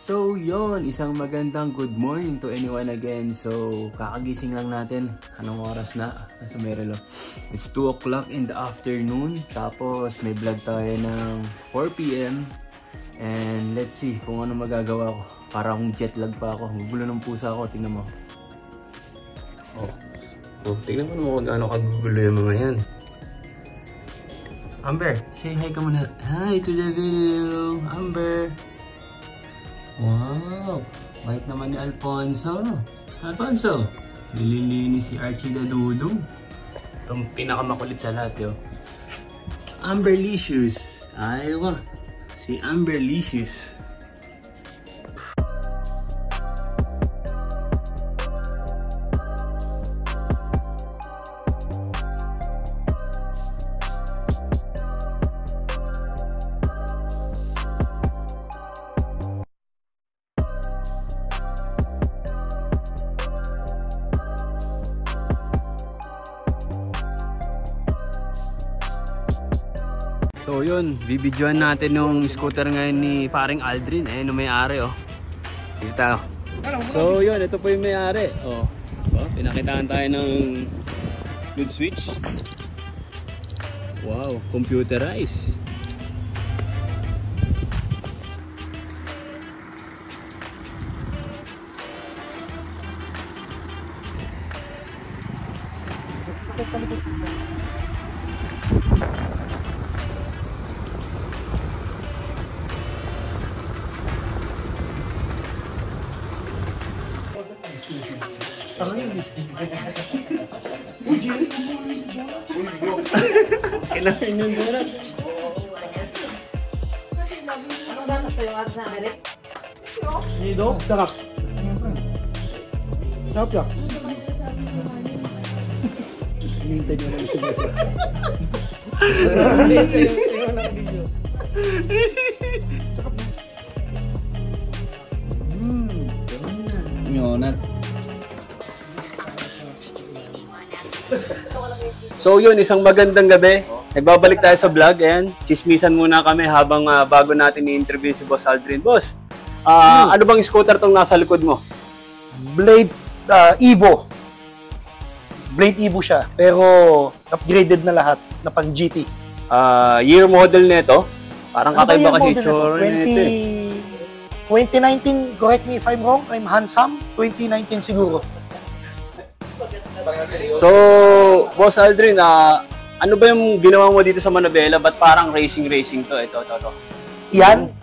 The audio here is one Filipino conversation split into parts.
So yon, isang magandang good morning to anyone again. So kakagising lang natin. Anong oras na? Nasa Merilo. It's 2 o'clock in the afternoon. Tapos may vlog tayo ng 4 PM. And let's see kung ano magagawa ko. Para akong jet lag pa ako. Gugulo ng pusa ako. Tingnan mo. Tingnan mo naman kung gaano kagugulo yung mga yan. Amber, say hi ka muna. Hi to the video. Amber. Wow! Bait naman ni Alfonso. Alfonso! Nililinis si Archie Dadudong. Itong pinakamakulit sa lahat yun. Amberlicious! Aywa! Si Amberlicious. So yun, bibidyoan natin yung scooter ngayon ni paring Aldrin. Ayun yung may-ari oh. Dito tayo. So yun, ito po yung may-ari. Pinakitaan tayo ng good switch. Wow, computerized. Kailangan yun doon. Anong gatas tayo atas na Amerik? Nido? Sarap. Sarap yan. Hinihintay nyo na yung sinasa. Hinihintay nyo na yung video. Sarap na. Ganun na. Nyonan. So yun, isang magandang gabi. Nagbabalik tayo sa vlog. Ayan, chismisan muna kami habang bago natin i-interview si Boss Aldrin. Boss, ano bang scooter tong nasa likod mo? Blade Evo. Blade Evo siya, pero upgraded na lahat na pang GT. Year model nito? Parang Ano ba kakaiba yung kasi model itsura na nito. 2019, correct me if I'm wrong, I'm handsome. 2019 siguro. So, Boss Aldrin, ano ba yung ginawa mo dito sa Manabela? Ba't parang racing to? Ito. Yan.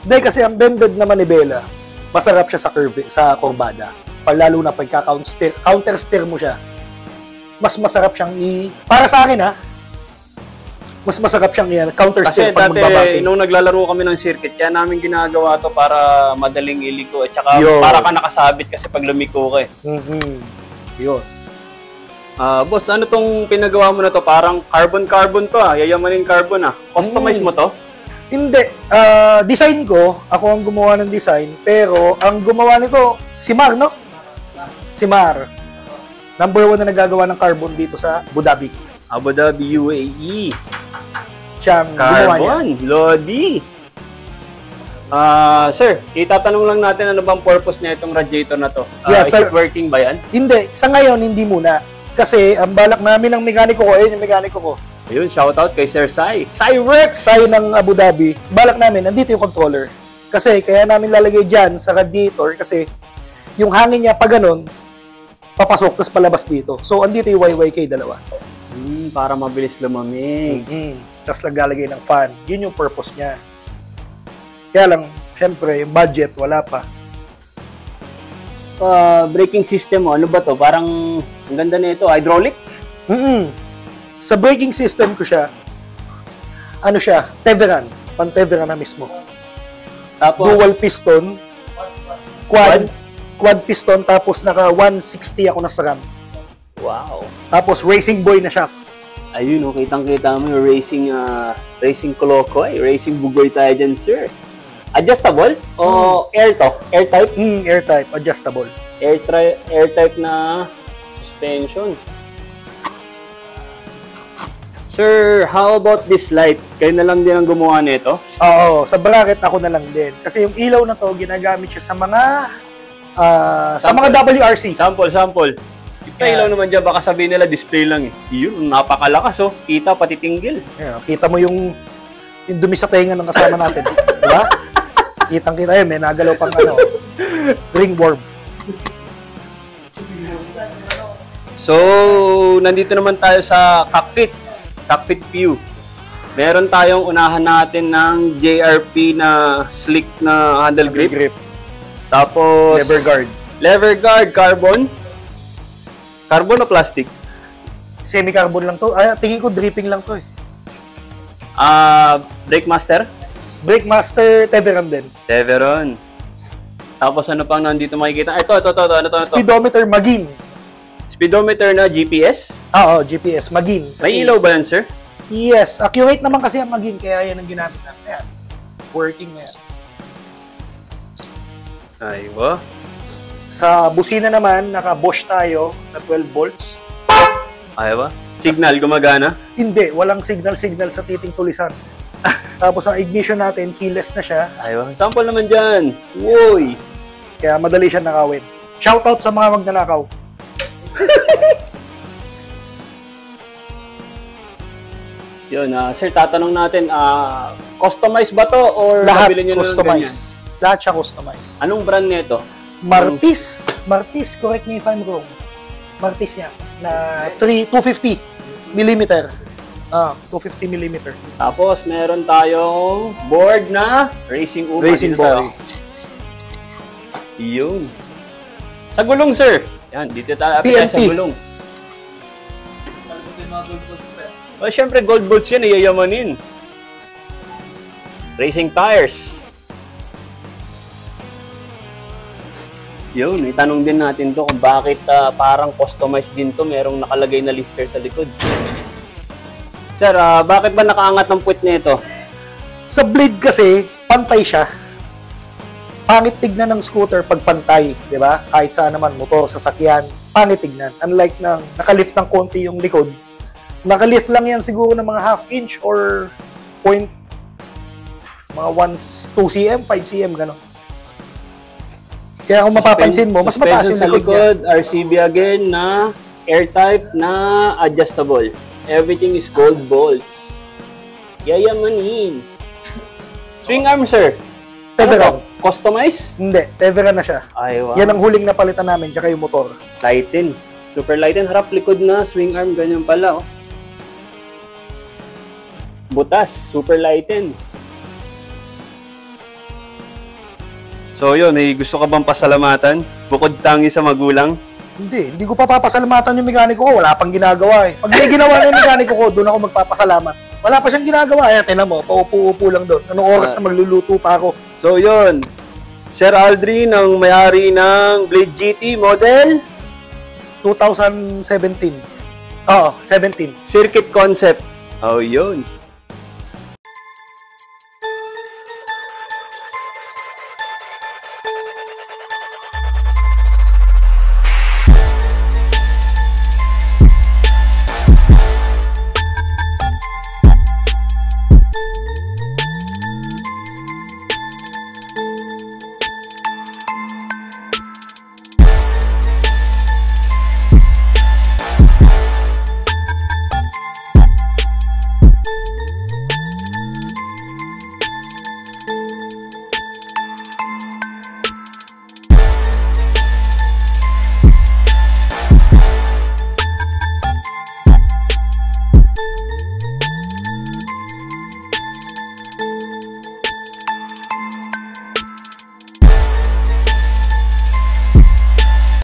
Hindi, kasi ang bended na manibela, masarap siya sa curve, sa kurbada. Lalo na counter steer mo siya, mas masarap siyang para sa akin mas masarap siyang counter steer pag magbabangking. Kasi nung naglalaro kami ng circuit, kaya namin ginagawa to para madaling iliko. At saka para ka nakasabit kasi pag lumiko ka eh. Yun. Boss, ano tong pinagawa mo na to? Parang carbon to Yayamanin carbon Customize mo to? Hindi. Design ko, ako ang gumawa ng design, pero ang gumawa nito, si Mar, no? Si Mar. Number 1 na nagagawa ng carbon dito sa Abu Dhabi. Abu Dhabi, UAE. Siyang gumawa niya. Carbon, Lodi. Sir, itatanong lang natin ano bang purpose na itong radiator na to? Yeah, is it working ba yan? Hindi. Sa ngayon, hindi muna. Kasi ang balak namin ng mekaniko ko, yung mekaniko ko. Ayun, shoutout kay Sir Sai. Cyrex! Sai ng Abu Dhabi. Balak namin, nandito yung controller. Kasi kaya namin lalagay dyan sa radiator kasi yung hangin niya pa ganun, papasok, tapos palabas dito. So, andito yung YYK dalawa. Para mabilis lumamig. Tapos naglalagay ng fan. Yun yung purpose niya. Kaya lang, syempre, yung budget, wala pa. Braking system mo, ano ba to? Parang ang ganda na ito, hydraulic? Sa braking system ko siya, ano siya, Teveran. Pan-Teveran na mismo. Tapos, dual piston, quad piston, tapos naka 160 ako na SRAM. wow. Tapos racing boy na siya. Ayun, kitang-kita mo yung racing Kolokoy, racing bugoy tayo dyan, sir. Adjustable? O air to? Air type? Air type, adjustable. Air type na suspension. Sir, how about this light? Kayo na lang din ang gumawa nito? Oo, sa bracket ako na lang din. Kasi yung ilaw na to, ginagamit siya sa mga WRC. Sample. Ito ilaw naman dyan, baka sabihin nila display lang eh. Yun, napakalakas oh. Kita pati tinggil. Yeah, kita mo yung dumi sa tenga ng kasama natin. Diba? Kitang-kita yun, may nagalaw pang ringworm. So, nandito naman tayo sa cockpit view. Meron tayong unahan natin ng JRP na slick na handle grip. Tapos lever guard carbon. Carbon o plastic? Semi-carbon lang to. Ay, tingin ko dripping lang to eh. Brake master? Brake master, Teveron din. Teveron. Tapos ano pang nandito makikita? Ito. Ano to? Speedometer, Magin. Speedometer na GPS? Oo, GPS, Magin. May ilaw ba yan, sir? Yes, accurate naman kasi ang Magin, kaya yan ang ginamit natin. Ayan. Working na yan. Aywa. Sa busina naman, naka-Bosch tayo na 12 volts. Aywa. Signal, gumagana? Hindi, walang signal sa titing tulisan. Tapos ang ignition natin, keyless na siya. Aywa. Sample naman dyan. Uy! Kaya madali siya nakawin. Shoutout sa mga magnanakaw. Yun, sir, tatanong natin, customize ba to or Lahat nabili nyo na lang customize. Lahat siya customize. Anong brand nito? Martis. Martis, correct me if I'm wrong. Martis niya. Na 250 mm. 250 mm. Tapos, meron tayong board na Racing Uma. Racing Boy. Yun. Sa gulong, sir. Yan, dito tayo sa gulong. Oh, syempre, gold bolts yan, iyayamanin. Racing tires. Yun, itanong din natin to kung bakit parang customized din to, merong nakalagay na lifter sa likod. Sir, bakit ba nakaangat ng puwet nito? Sa blade kasi, pantay siya. Pangit tignan ng scooter pag pantay, di ba? Kahit saan naman, motor, sasakyan, pangit tignan. Unlike na nakalift ng konti yung likod, nakalift lang yan siguro ng mga half inch or point, mga 2 cm, 5 cm, gano'n. Kaya kung mapapansin mo, mas mataas yung likod niya. RCB again na air type na adjustable. Everything is gold bolts. Yayamanin. Swing arm, sir. Teveron. Ano customize? Hindi, Teveron na siya. Ay, wow. Yan ang huling napalitan namin, tsaka yung motor. Lighten. Super lighten. Harap, likod na. Swing arm. Ganyan pala, oh. Butas. Super lighten. So, yun. May gusto ka bang pasalamatan? Bukod tangi sa magulang? Hindi ko pa papasalamatan yung mekaniko ko. Wala pang ginagawa eh. Pag may ginawa na yung mekaniko ko, doon ako magpapasalamat. Wala pa siyang ginagawa. Ayan, tinan mo, paupo-upo lang doon. Anong oras na magluluto pa ako? So, yun. Sir Aldrin, ang may-ari ng Blade GT model? 2017. Oo, 17. Circuit concept. Oh, yun.